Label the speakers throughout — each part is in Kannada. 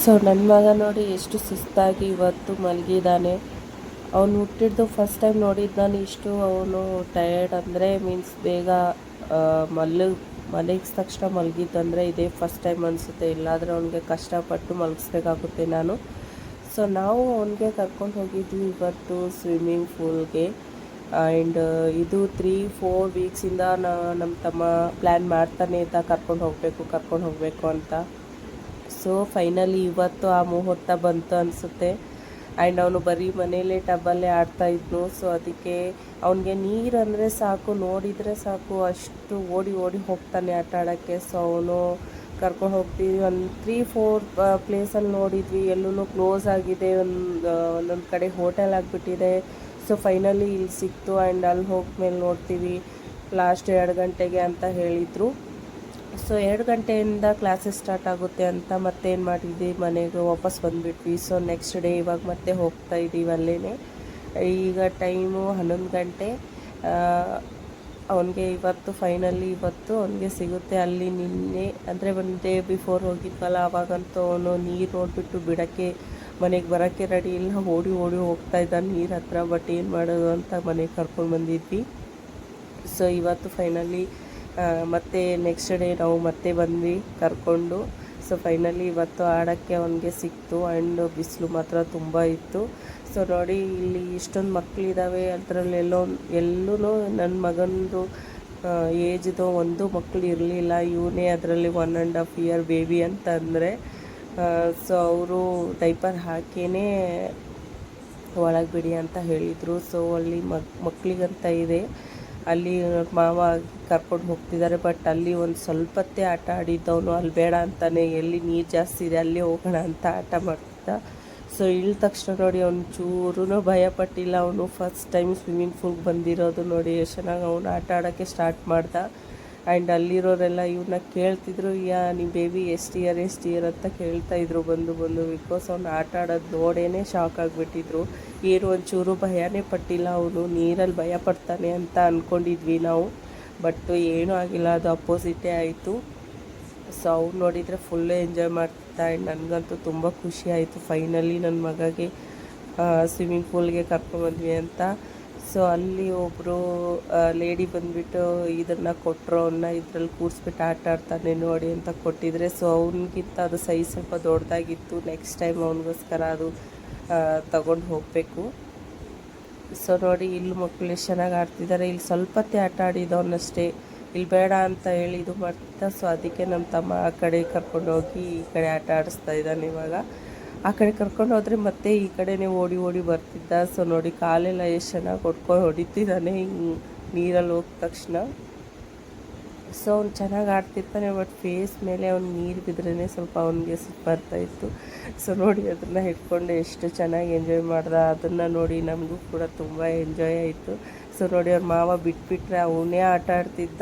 Speaker 1: ಸೊ ನನ್ನ ಮಗ ನೋಡಿ ಎಷ್ಟು ಸುಸ್ತಾಗಿ ಇವತ್ತು ಮಲಗಿದ್ದಾನೆ. ಅವನು ಹುಟ್ಟಿದ್ದು ಫಸ್ಟ್ ಟೈಮ್ ನೋಡಿದ್ದು ನಾನು ಇಷ್ಟು ಅವನು ಟಯರ್ಡ್ ಅಂದರೆ ಮೀನ್ಸ್ ಬೇಗ ಮಲಗಿದ ತಕ್ಷಣ ಮಲಗಿದ್ದಂದರೆ ಇದೇ ಫಸ್ಟ್ ಟೈಮ್ ಅನಿಸುತ್ತೆ. ಇಲ್ಲಾದರೆ ಅವನಿಗೆ ಕಷ್ಟಪಟ್ಟು ಮಲಗಿಸ್ಬೇಕಾಗುತ್ತೆ ನಾನು. ಸೊ ನಾವು ಅವನಿಗೆ ಕರ್ಕೊಂಡು ಹೋಗಿದ್ವಿ ಇವತ್ತು ಸ್ವಿಮ್ಮಿಂಗ್ ಪೂಲ್ಗೆ. ಆ್ಯಂಡ್ ಇದು 3-4 ವೀಕ್ಸಿಂದ ನಮ್ಮ ತಮ್ಮ ಪ್ಲ್ಯಾನ್ ಮಾಡ್ತಾನೆ ಇದ್ದ ಕರ್ಕೊಂಡು ಹೋಗಬೇಕು ಅಂತ. ಸೊ ಫೈನಲಿ ಇವತ್ತು ಆ ಮುಹೂರ್ತ ಬಂತು ಅನಿಸುತ್ತೆ. ಆ್ಯಂಡ್ ಅವನು ಬರೀ ಮನೇಲೇ ಟಬ್ಬಲ್ಲೇ ಆಡ್ತಾಯಿದ್ನು. ಸೊ ಅದಕ್ಕೆ ಅವನಿಗೆ ನೀರು ಅಂದರೆ ಸಾಕು, ನೋಡಿದರೆ ಸಾಕು ಅಷ್ಟು ಓಡಿ ಓಡಿ ಹೋಗ್ತಾನೆ ಆಟ ಆಡೋಕ್ಕೆ. ಸೊ ಅವನು ಕರ್ಕೊಂಡು ಹೋಗ್ತೀವಿ. ಒಂದು 3-4 ಪ್ಲೇಸಲ್ಲಿ ನೋಡಿದ್ವಿ, ಎಲ್ಲೂ ಕ್ಲೋಸ್ ಆಗಿದೆ, ಒಂದೊಂದು ಕಡೆ ಹೋಟೆಲ್ ಆಗಿಬಿಟ್ಟಿದೆ. ಸೊ ಫೈನಲಿ ಇಲ್ಲಿ ಸಿಕ್ತು. ಆ್ಯಂಡ್ ಅಲ್ಲಿ ಹೋಗ್ಮೇಲೆ ನೋಡ್ತೀವಿ ಲಾಸ್ಟ್ 2 ಗಂಟೆಗೆ ಅಂತ ಹೇಳಿದರು. ಸೊ 2 ಗಂಟೆಯಿಂದ ಕ್ಲಾಸಸ್ ಸ್ಟಾರ್ಟ್ ಆಗುತ್ತೆ ಅಂತ ಮತ್ತೇನು ಮಾಡಿದ್ವಿ, ಮನೆಗೆ ವಾಪಸ್ ಬಂದುಬಿಟ್ವಿ. ಸೊ ನೆಕ್ಸ್ಟ್ ಡೇ ಇವಾಗ ಮತ್ತೆ ಹೋಗ್ತಾ ಇದ್ದೀವಿ ಅಲ್ಲೇ. ಈಗ ಟೈಮು 11 ಗಂಟೆ. ಅವನಿಗೆ ಫೈನಲಿ ಇವತ್ತು ಅವನಿಗೆ ಸಿಗುತ್ತೆ. ಅಲ್ಲಿ ನಿನ್ನೆ ಅಂದರೆ 1 ಡೇ ಬಿಫೋರ್ ಹೋಗಿದ್ವಲ್ಲ, ಆವಾಗಂತೂ ಅವನು ನೀರು ನೋಡಿಬಿಟ್ಟು ಬಿಡೋಕ್ಕೆ ಮನೆಗೆ ಬರೋಕ್ಕೆ ರೆಡಿ ಇಲ್ಲ, ಓಡಿ ಓಡಿ ಹೋಗ್ತಾ ಇದ್ದಾನೆ ನೀರು ಹತ್ರ. ಬಟ್ ಏನು ಮಾಡೋದು ಅಂತ ಮನೆಗೆ ಕರ್ಕೊಂಡು ಬಂದಿದ್ವಿ. ಸೊ ಇವತ್ತು ಫೈನಲಿ ಮತ್ತು ನೆಕ್ಸ್ಟ್ ಡೇ ನಾವು ಮತ್ತೆ ಬಂದ್ವಿ ಕರ್ಕೊಂಡು. ಸೊ ಫೈನಲಿ ಇವತ್ತು ಆಡೋಕ್ಕೆ ಅವನಿಗೆ ಸಿಕ್ತು. ಆ್ಯಂಡ್ ಬಿಸಿಲು ಮಾತ್ರ ತುಂಬ ಇತ್ತು. ಸೊ ನೋಡಿ ಇಲ್ಲಿ ಇಷ್ಟೊಂದು ಮಕ್ಕಳಿದ್ದಾವೆ, ಅದರಲ್ಲೆಲ್ಲೂ ನನ್ನ ಮಗನದು ಏಜ್ದು ಒಂದು ಮಕ್ಕಳು ಇರಲಿಲ್ಲ. ಇವನೇ ಅದರಲ್ಲಿ 1.5 ಇಯರ್ ಬೇಬಿ ಅಂತಂದರೆ. ಸೊ ಅವರು ಡೈಪರ್ ಹಾಕಿಯೇ ಒಳಗೆ ಬಿಡಿ ಅಂತ ಹೇಳಿದರು. ಸೊ ಅಲ್ಲಿ ಮಕ್ಕಳಿಗಂತ ಇದೆ, ಅಲ್ಲಿ ಮಾವ ಕರ್ಕೊಂಡು ಹೋಗ್ತಿದ್ದಾರೆ. ಬಟ್ ಅಲ್ಲಿ ಒಂದು ಸ್ವಲ್ಪತ್ತೇ ಆಟ ಆಡಿದ್ದವನು, ಅಲ್ಲಿ ಬೇಡ ಅಂತಾನೆ, ಎಲ್ಲಿ ನೀರು ಜಾಸ್ತಿ ಇದೆ ಅಲ್ಲಿ ಹೋಗೋಣ ಅಂತ ಆಟ ಮಾಡ್ತಿದ್ದ. ಸೊ ಇಳಿದ ತಕ್ಷಣ ನೋಡಿ ಅವನು ಚೂರೂ ಭಯಪಟ್ಟಿಲ್ಲ. ಅವನು ಫಸ್ಟ್ ಟೈಮ್ ಸ್ವಿಮ್ಮಿಂಗ್ ಪೂಲ್ಗೆ ಬಂದಿರೋದು ನೋಡಿ ಎಷ್ಟು ಚೆನ್ನಾಗಿ ಅವನು ಆಟ ಆಡೋಕ್ಕೆ ಸ್ಟಾರ್ಟ್ ಮಾಡ್ದ. ಆ್ಯಂಡ್ ಅಲ್ಲಿರೋರೆಲ್ಲ ಇವನ್ನ ಕೇಳ್ತಿದ್ರು, ನಿಮ್ಮ ಬೇಬಿ ಎಷ್ಟು ಇಯರ್ ಅಂತ ಕೇಳ್ತಾಯಿದ್ರು ಬಂದು ಬಿಕಾಸ್ ಅವ್ನು ಆಟ ಆಡೋದು ನೋಡೇ ಶಾಕ್ ಆಗಿಬಿಟ್ಟಿದ್ರು. ಏನು ಒಂಚೂರು ಭಯನೇ ಪಟ್ಟಿಲ್ಲ ಅವನು, ನೀರಲ್ಲಿ ಭಯ ಪಡ್ತಾನೆ ಅಂತ ಅಂದ್ಕೊಂಡಿದ್ವಿ ನಾವು. ಬಟ್ ಏನೂ ಆಗಿಲ್ಲ, ಅದು ಅಪೋಸಿಟೇ ಆಯಿತು. ಸೊ ಅವ್ನು ನೋಡಿದರೆ ಫುಲ್ಲು ಎಂಜಾಯ್ ಮಾಡ್ತಿದ್ದ. ಆ್ಯಂಡ್ ನನಗಂತೂ ತುಂಬ ಖುಷಿ ಆಯಿತು ಫೈನಲಿ ನನ್ನ ಮಗಗೆ ಸ್ವಿಮ್ಮಿಂಗ್ ಪೂಲ್ಗೆ ಕರ್ಕೊಂಡ್ಬಂದ್ವಿ ಅಂತ. ಸೊ ಅಲ್ಲಿ ಒಬ್ಬರು ಲೇಡಿ ಬಂದುಬಿಟ್ಟು ಇದನ್ನು ಕೊಟ್ಟರು, ಅವನ್ನ ಇದರಲ್ಲಿ ಕೂರಿಸ್ಬಿಟ್ಟು ಆಟ ಆಡ್ತಾನೆ ನೋಡಿ ಅಂತ ಕೊಟ್ಟಿದ್ರೆ. ಸೊ ಅವನಿಗಿಂತ ಅದು ಸೈಜ್ ಸ್ವಲ್ಪ ದೊಡ್ಡದಾಗಿತ್ತು. ನೆಕ್ಸ್ಟ್ ಟೈಮ್ ಅವನಿಗೋಸ್ಕರ ಅದು ತಗೊಂಡು ಹೋಗಬೇಕು. ಸೊ ನೋಡಿ ಇಲ್ಲಿ ಮಕ್ಕಳು ಎಷ್ಟು ಚೆನ್ನಾಗಿ ಆಡ್ತಿದ್ದಾರೆ. ಇಲ್ಲಿ ಸ್ವಲ್ಪತ್ತೇ ಆಟ ಆಡಿದವನಷ್ಟೇ, ಇಲ್ಲಿ ಬೇಡ ಅಂತ ಹೇಳಿ ಇದು ಮಾಡ್ತಿದ್ದ. ಸೊ ಅದಕ್ಕೆ ನಮ್ಮ ತಮ್ಮ ಆ ಕಡೆ ಕರ್ಕೊಂಡೋಗಿ ಈ ಕಡೆ ಆಟ ಆಡಿಸ್ತಾ ಇದ್ದಾನೆ. ಇವಾಗ ಆ ಕಡೆ ಕರ್ಕೊಂಡು ಹೋದರೆ ಮತ್ತೆ ಈ ಕಡೆನೇ ಓಡಿ ಓಡಿ ಬರ್ತಿದ್ದ. ಸೊ ನೋಡಿ ಕಾಲೆಲ್ಲ ಎಷ್ಟು ಚೆನ್ನಾಗಿ ಹೊಡಿತಿದ್ದಾನೆ ಹಿಂಗೆ ನೀರಲ್ಲಿ ಹೋಗಿದ ತಕ್ಷಣ. ಸೊ ಅವ್ನು ಚೆನ್ನಾಗಿ ಆಡ್ತಿರ್ತಾನೆ, ಬಟ್ ಫೇಸ್ ಮೇಲೆ ಅವ್ನು ನೀರು ಬಿದ್ರೇ ಸ್ವಲ್ಪ ಅವನಿಗೆ ಬರ್ತಾಯಿತ್ತು. ಸೊ ನೋಡಿ ಅದನ್ನು ಹಿಡ್ಕೊಂಡು ಎಷ್ಟು ಚೆನ್ನಾಗಿ ಎಂಜಾಯ್ ಮಾಡ್ದೆ. ಅದನ್ನು ನೋಡಿ ನಮಗೂ ಕೂಡ ತುಂಬ ಎಂಜಾಯ್ ಆಯಿತು. ಸೊ ನೋಡಿ ಅವ್ರ ಮಾವ ಬಿಟ್ಬಿಟ್ರೆ ಅವನೇ ಆಟ ಆಡ್ತಿದ್ದ.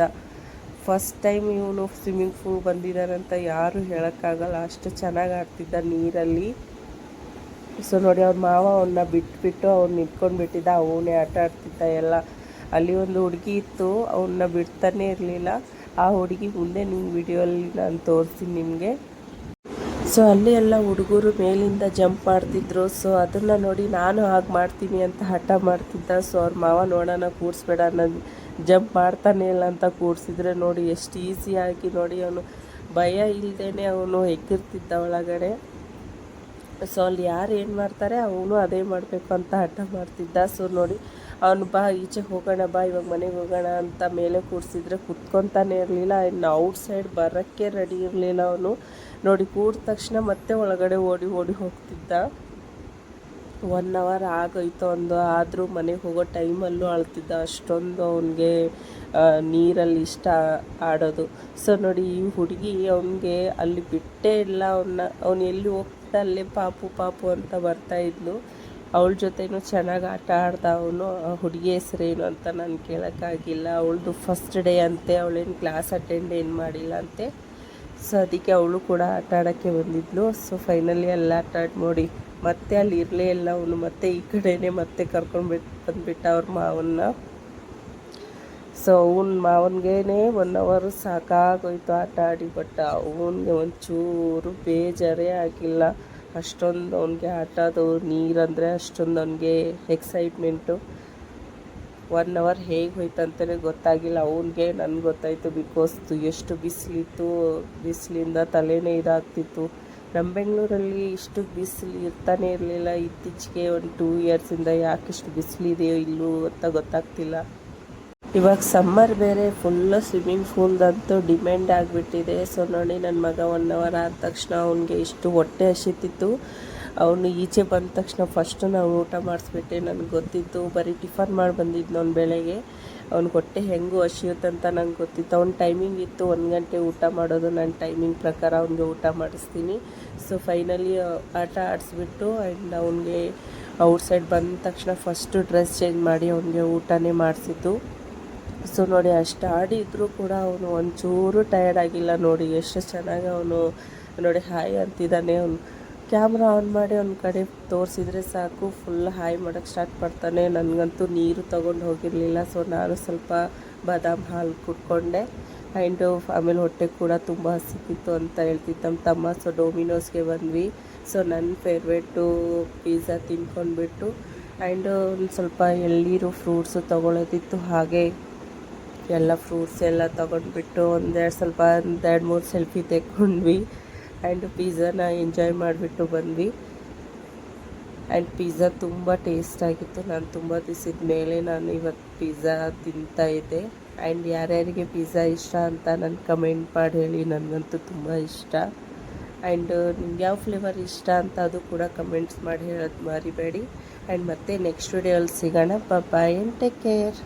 Speaker 1: ಫಸ್ಟ್ ಟೈಮ್ ಇವನು ಸ್ವಿಮ್ಮಿಂಗ್ ಪೂಲ್ ಬಂದಿದ್ದಾನಂತ ಯಾರೂ ಹೇಳೋಕ್ಕಾಗಲ್ಲ, ಅಷ್ಟು ಚೆನ್ನಾಗಿ ಆಡ್ತಿದ್ದ ನೀರಲ್ಲಿ. ಸೊ ನೋಡಿ ಅವ್ರ ಮಾವ ಅವನ್ನ ಬಿಟ್ಬಿಟ್ಟು ಅವ್ನು ನಿಂತ್ಕೊಂಡು ಬಿಟ್ಟಿದ್ದ, ಅವನೇ ಆಟ ಆಡ್ತಿದ್ದ ಎಲ್ಲ. ಅಲ್ಲಿ ಒಂದು ಹುಡುಗಿ ಇತ್ತು, ಅವನ್ನ ಬಿಡ್ತಾನೆ ಇರಲಿಲ್ಲ. ಆ ಹುಡುಗಿ ಮುಂದೆ ನಿಮ್ಮ ವಿಡಿಯೋಲ್ಲಿ ನಾನು ತೋರಿಸ್ತೀನಿ ನಿಮಗೆ. ಸೊ ಅಲ್ಲಿ ಎಲ್ಲ ಹುಡುಗರು ಮೇಲಿಂದ ಜಂಪ್ ಮಾಡ್ತಿದ್ರು. ಸೊ ಅದನ್ನು ನೋಡಿ ನಾನು ಹಾಗೆ ಮಾಡ್ತೀನಿ ಅಂತ ಹಠ ಮಾಡ್ತಿದ್ದ. ಸೊ ಅವ್ರ ಮಾವ ನೋಡೋಣ ಕೂರಿಸ್ಬೇಡ, ನಾನು ಜಂಪ್ ಮಾಡ್ತಾನೆ ಇಲ್ಲ ಅಂತ ಕೂರಿಸಿದ್ರೆ ನೋಡಿ ಎಷ್ಟು ಈಸಿಯಾಗಿ ನೋಡಿ ಅವನು ಭಯ ಇಲ್ಲದೇ ಅವನು ಎಗ್ಗಿರ್ತಿದ್ದ ಒಳಗಡೆ. ಸೊ ಅಲ್ಲಿ ಯಾರು ಏನು ಮಾಡ್ತಾರೆ ಅವನು ಅದೇ ಮಾಡಬೇಕು ಅಂತ ಹಠ ಮಾಡ್ತಿದ್ದ. ಸೊ ನೋಡಿ ಅವನು ಬಾ ಈಚೆ ಹೋಗೋಣ, ಬಾ ಇವಾಗ ಮನೆಗೆ ಹೋಗೋಣ ಅಂತ ಮೇಲೆ ಕೂರಿಸಿದ್ರೆ ಕುತ್ಕೊತಾನೆ ಇರಲಿಲ್ಲ. ಇನ್ನು ಔಟ್ ಸೈಡ್ ಬರೋಕ್ಕೆ ರೆಡಿ ಇರಲಿಲ್ಲ ಅವನು. ನೋಡಿ ಕೂಡಿದ ತಕ್ಷಣ ಮತ್ತೆ ಒಳಗಡೆ ಓಡಿ ಓಡಿ ಹೋಗ್ತಿದ್ದ. 1 ಅವರ್ ಆಗೋಯ್ತು ಒಂದು, ಆದರೂ ಮನೆಗೆ ಹೋಗೋ ಟೈಮಲ್ಲೂ ಅಳ್ತಿದ್ದ, ಅಷ್ಟೊಂದು ಅವನಿಗೆ ನೀರಲ್ಲಿ ಇಷ್ಟ ಆಡೋದು. ಸೊ ನೋಡಿ ಈ ಹುಡುಗಿ ಅವನಿಗೆ ಅಲ್ಲಿ ಬಿಟ್ಟೇ ಇಲ್ಲ ಅವನು ಎಲ್ಲಿ ಹೋಗ್ತಾ ಅಲ್ಲೇ ಪಾಪು ಅಂತ ಬರ್ತಾಯಿದ್ಲು. ಅವಳ ಜೊತೆನೂ ಚೆನ್ನಾಗಿ ಆಟ ಆಡ್ದ ಅವನು. ಹುಡುಗಿ ಹೆಸರೇನು ಅಂತ ನಾನು ಕೇಳೋಕ್ಕಾಗಿಲ್ಲ. ಅವಳದು ಫಸ್ಟ್ ಡೇ ಅಂತೆ, ಅವಳೇನು ಕ್ಲಾಸ್ ಅಟೆಂಡ್ ಏನು ಮಾಡಿಲ್ಲ ಅಂತೆ. ಸೊ ಅದಕ್ಕೆ ಅವಳು ಕೂಡ ಆಟ ಆಡೋಕ್ಕೆ ಬಂದಿದ್ಲು. ಸೊ ಫೈನಲಿ ಎಲ್ಲ ಆಟ ಆಡಿ ನೋಡಿ ಮತ್ತೆ ಅಲ್ಲಿ ಇರಲೇ ಇಲ್ಲ ಅವನು. ಮತ್ತೆ ಈ ಕಡೆನೇ ಮತ್ತೆ ಬಂದುಬಿಟ್ಟ ಅವ್ರ ಮಾವನ್ನ. ಸೊ ಅವನ ಮಾವನಿಗೆ 1 ಅವರ್ ಸಾಕಾಗೋಯ್ತು ಆಟ ಆಡಿ. ಬಟ್ ಅವನಿಗೆ ಒಂಚೂರು ಬೇಜಾರೇ ಆಗಿಲ್ಲ. ಅಷ್ಟೊಂದು ಅವನಿಗೆ ಆಟೋದು ನೀರಂದರೆ ಅಷ್ಟೊಂದು ಅವನಿಗೆ ಎಕ್ಸೈಟ್ಮೆಂಟು. 1 ಅವರ್ ಹೇಗೆ ಹೋಯ್ತಂತಲೇ ಗೊತ್ತಾಗಿಲ್ಲ ಅವನಿಗೆ. ನನಗೆ ಗೊತ್ತಾಯಿತು ಬಿಕಾಸ್ ಎಷ್ಟು ಬಿಸಿಲಿತ್ತು, ಬಿಸಿಲಿಂದ ತಲೆನೇ ಇದಾಗ್ತಿತ್ತು. ನಮ್ಮ ಬೆಂಗಳೂರಲ್ಲಿ ಇಷ್ಟು ಬಿಸಿಲು ಇರ್ತಾನೆ ಇರಲಿಲ್ಲ. ಇತ್ತೀಚೆಗೆ ಒಂದು 2 ಇಯರ್ಸಿಂದ ಯಾಕಿಷ್ಟು ಬಿಸಿಲಿದೆಯೋ ಇಲ್ಲೂ ಅಂತ ಗೊತ್ತಾಗ್ತಿಲ್ಲ. ಇವಾಗ ಸಮ್ಮರ್ ಬೇರೆ, ಫುಲ್ಲು ಸ್ವಿಮ್ಮಿಂಗ್ ಪೂಲ್ದಂತೂ ಡಿಮ್ಯಾಂಡ್ ಆಗಿಬಿಟ್ಟಿದೆ. ಸೊ ನೋಡಿ, ನನ್ನ ಮಗ 1 ಅವರ್ ಆದ ತಕ್ಷಣ ಅವನಿಗೆ ಇಷ್ಟು ಹೊಟ್ಟೆ ಹಸಿತಿತ್ತು. ಅವನು ಈಚೆ ಬಂದ ತಕ್ಷಣ ಫಸ್ಟು ನಾವು ಊಟ ಮಾಡಿಸ್ಬಿಟ್ಟೆ. ನನಗೆ ಗೊತ್ತಿತ್ತು, ಬರೀ ಟಿಫನ್ ಮಾಡಿ ಬಂದಿದ್ದು ನಾನು ಬೆಳಗ್ಗೆ. ಅವ್ನಿಗೆ ಹೊಟ್ಟೆ ಹೆಂಗೂ ಹಸಿಯುತ್ತಂತ ನಂಗೆ ಗೊತ್ತಿತ್ತು. ಅವ್ನ ಟೈಮಿಂಗ್ ಇತ್ತು 1 ಗಂಟೆ ಊಟ ಮಾಡೋದು. ನನ್ನ ಟೈಮಿಂಗ್ ಪ್ರಕಾರ ಅವ್ನಿಗೆ ಊಟ ಮಾಡಿಸ್ತೀನಿ. ಸೊ ಫೈನಲಿ ಆಟ ಆಡಿಸ್ಬಿಟ್ಟು ಆ್ಯಂಡ್ ಅವನಿಗೆ ಔಟ್ಸೈಡ್ ಬಂದ ತಕ್ಷಣ ಫಸ್ಟು ಡ್ರೆಸ್ ಚೇಂಜ್ ಮಾಡಿ ಅವನಿಗೆ ಊಟನೇ ಮಾಡಿಸಿದ್ದು. ಸೊ ನೋಡಿ, ಅಷ್ಟು ಆಡಿದ್ರೂ ಕೂಡ ಅವನು ಒಂಚೂರು ಟಯರ್ಡ್ ಆಗಿಲ್ಲ. ನೋಡಿ ಎಷ್ಟು ಚೆನ್ನಾಗಿ ಅವನು ನೋಡಿ ಹಾಯ್ ಅಂತಿದ್ದಾನೆ. ಅವನು ಕ್ಯಾಮ್ರಾ ಆನ್ ಮಾಡಿ ಅವ್ನ ಕಡೆ ತೋರಿಸಿದ್ರೆ ಸಾಕು, ಫುಲ್ ಹಾಯ್ ಮಾಡೋಕ್ಕೆ ಸ್ಟಾರ್ಟ್ ಮಾಡ್ತಾನೆ. ನನಗಂತೂ ನೀರು ತೊಗೊಂಡು ಹೋಗಿರಲಿಲ್ಲ. ಸೊ ನಾನು ಸ್ವಲ್ಪ ಬಾದಾಮ್ ಹಾಲು ಕುಟ್ಕೊಂಡೆ. ಆ್ಯಂಡ್ ಆಮೇಲೆ ಹೊಟ್ಟೆ ಕೂಡ ತುಂಬ ಹಸಿತಿತ್ತು ಅಂತ ಹೇಳ್ತಿತ್ತು ನಮ್ಮ ತಮ್ಮ. ಸೊ ಡೊಮಿನೋಸ್ಗೆ ಬಂದ್ವಿ. ಸೊ ನನ್ನ ಫೇವ್ರೇಟು ಪಿಜ್ಜಾ ತಿನ್ಕೊಂಡ್ಬಿಟ್ಟು ಆ್ಯಂಡ್ ಒಂದು ಸ್ವಲ್ಪ ಎಳ್ನೀರು ಫ್ರೂಟ್ಸು ತೊಗೊಳೋದಿತ್ತು. ಹಾಗೆ ಎಲ್ಲ ಫ್ರೂಟ್ಸ್ ಎಲ್ಲ ತೊಗೊಂಡ್ಬಿಟ್ಟು ಸ್ವಲ್ಪ 2-3 ಸೆಲ್ಫಿ ತೆಕ್ಕೊಂಡ್ವಿ. ಆ್ಯಂಡ್ ಪಿಜ್ಜಾನ ಎಂಜಾಯ್ ಮಾಡಿಬಿಟ್ಟು ಬಂದ್ವಿ. ಆ್ಯಂಡ್ ಪಿಜ್ಜಾ ತುಂಬ ಟೇಸ್ಟಾಗಿತ್ತು. ನಾನು ತುಂಬ ದಿವಸದ ಮೇಲೆ ನಾನು ಇವತ್ತು ಪಿಜ್ಜಾ ತಿಂತಾಯಿದ್ದೆ. ಆ್ಯಂಡ್ ಯಾರ್ಯಾರಿಗೆ ಪಿಜ್ಜಾ ಇಷ್ಟ ಅಂತ ನಾನು ಕಮೆಂಟ್ ಮಾಡಿ ಹೇಳಿ. ನನಗಂತೂ ತುಂಬ ಇಷ್ಟ. ಆ್ಯಂಡ್ ನಿಮ್ಗೆ ಯಾವ ಫ್ಲೇವರ್ ಇಷ್ಟ ಅಂತ ಅದು ಕೂಡ ಕಮೆಂಟ್ಸ್ ಮಾಡಿ ಹೇಳೋದು ಮರಿಬೇಡಿ. ಆ್ಯಂಡ್ ಮತ್ತೆ ನೆಕ್ಸ್ಟ್ ವಿಡಿಯೋಲ್ಲಿ ಸಿಗೋಣ. Boy and take care.